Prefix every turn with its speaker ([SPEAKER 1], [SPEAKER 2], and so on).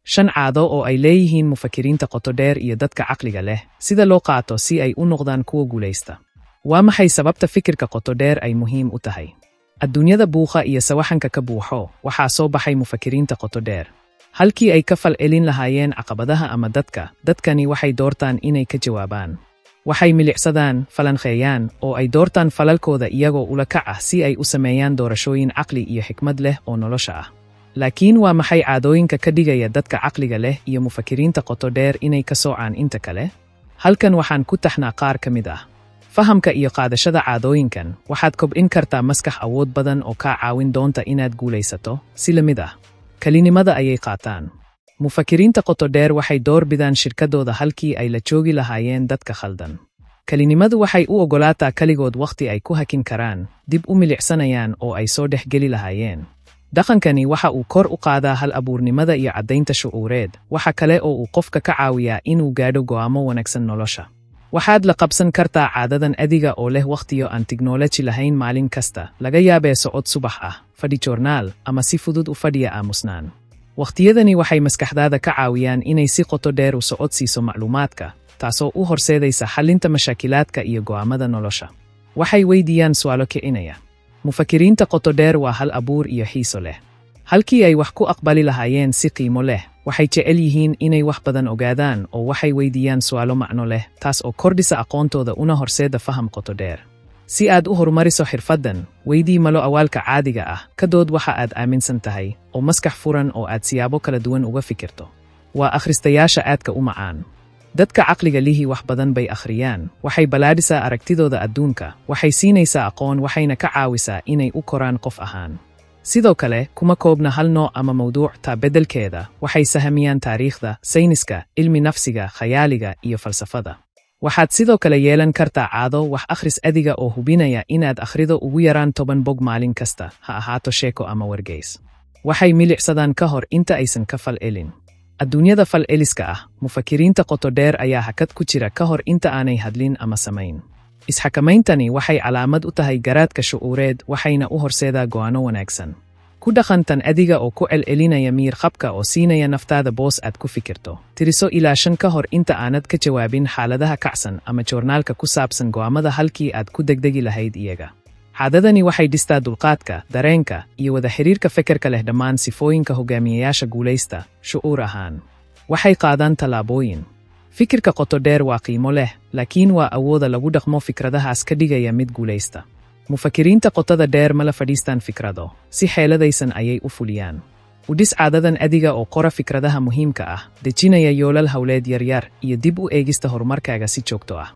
[SPEAKER 1] 5 caado oo ay leeyihiin mufakiriinta qoto dheer iyo dadka caqliga leh, sida loo qaato si ay u noqdaan kuwa guulaysta. Waa maxay sababta fikirka qoto dheer ay muhiim u tahay? Adduunyada buuqa iyo sawaxanka ka buuxo, waxaa soo baxay mufakiriinta qoto dheer. Halkii ay ka falcelin lahaayeen caqabadaha ama dadkani waxay doortaan inay ka jawaabaan. Waxay milicsadaan, falanqeeyaan, oo ay doortaan falalkooda iyagoo ula kac ah si ay u sameeyaan doorashooyin caqli iyo xikmad leh oo nolosha ah. Laakiin waa maxay caadooyinka ka dhigaya dadka caqliga leh iyo mufakiriinta qoto dheer inay ka soocaan inta kale? Halkan waxaan ku taxnaa qaar ka mid ah. Fahamka iyo qaadashada caadooyinkan, waxaad kobcin kartaa maskax awood badan oo kaa caawin doonta inaad guulaysato. Si la mid ah, kalinimada ayay qaataan. Mufakiriinta qoto dheer waxay door bidaan shirkadooda halkii ay la joogi lahaayeen dadka khaldan. Kalinimadu waxay u ogolaataa kaligood waqti ay ku hakin karaan, dib u milicsanayaan oo ay soo dhexgeli lahaayeen. Dhaqankani waxa uu kor u qaadaa hal abuurnimada iyo caddaynta shucuureed. Waxa kale oo uu qofka ka caawiyaa inuu gaadho go'aamo wanaagsan nolosha. Waxaad la qabsan kartaa caadadan adiga oo leh waqtiyo aan tiknoolaji lahayn maalin kasta, laga yaabee socod subax ah, fadhi joornaal, ama si fudud u fadhiya aamusnaan. Waqtiyadani waxay maskaxdaada ka caawiyaan inay si qoto dheer u socod siiso macluumaadka, taasoo u horseedaysa xallinta mashaakilaadka iyo go'aamada nolosha. Waxay weydiiyaan su'aalo kicinaya. Mufakiriinta qoto dheer waa hal abuur iyo xiiso leh. Halkii ay wax ku aqbali lahaayeen si qiimo leh, waxay jecel yihiin inay wax badan ogaadaan oo waxay weydiiyaan su'aalo macno leh, taas oo kordhisa aqoontooda una horseeda faham qoto dheer. Si aad u horumariso xirfaddan, weydii malo awaalka caadiga ah, ka dood waxa aad aaminsan tahay, oo maskax furan oo aad siyaabo kala duwan uga fikirto. Waa akhristayaasha aadka u macaan. Dadka caqliga lihi wax badan bay akhriyaan, waxay balaadhisaa aragtidooda adduunka, waxay siinaysaa aqoon waxayna ka caawisaa inay u koraan qof ahaan. Sidoo kale, kuma koobna hal nooc ama mawduuc, taa beddelkeeda, waxay sahamiyaan taariikhda, sayniska, cilmi nafsiga, khayaaliga iyo falsafada. Waxaad sidoo kale yeelan kartaa caado wax akhris adiga oo hubinaya inaad akhrido ugu yaraan 10 bog maalin kasta, ha ahaato sheeko ama wargeys. Waxay milicsadaan ka hor inta aysan ka falcelin. Adduunyada falceliska ah, mufakiriinta qoto dheer ayaa hakad ku jira ka hor inta aanay hadlin ama samayn. Isxakamayntani waxay calaamad u tahay garaadka shucuureed, waxayna u horseedaa go'aano wanaagsan. Ku dhaqantan adiga oo ku celcelinaya miyir qabka oo siinaya naftaada boos aad ku fikirto. Tiriso ilaa 5 ka hor inta aanad ka jawaabin xaaladaha kacsan ama joornaalka ku saabsan go'aamada halkii aad ku degdegi lahayd iyaga. Caadadani waxay dhistaa dulqaadka, dareenka, iyo wada xiriirka fekerka leh dhammaan sifooyinka hogaamiyayaasha guulaysta, shucuur ahaan. Waxay qaadaan tallaabooyin. Fikirka qoto dheer waa qiimo leh, laakiin waa awooda lagu dhaqmo fikradahaas ka dhigaya mid guulaysta. Mufakiriinta qotada dheer ma la fadhiistaan fikrado, si xeeladaysan ayay u fuliyaan. U dhis caadadan adiga oo qora fikradaha muhiimka ah, dejinaya yoolal hawleed yaryar, iyo dib u eegista horumarkaaga si joogto ah.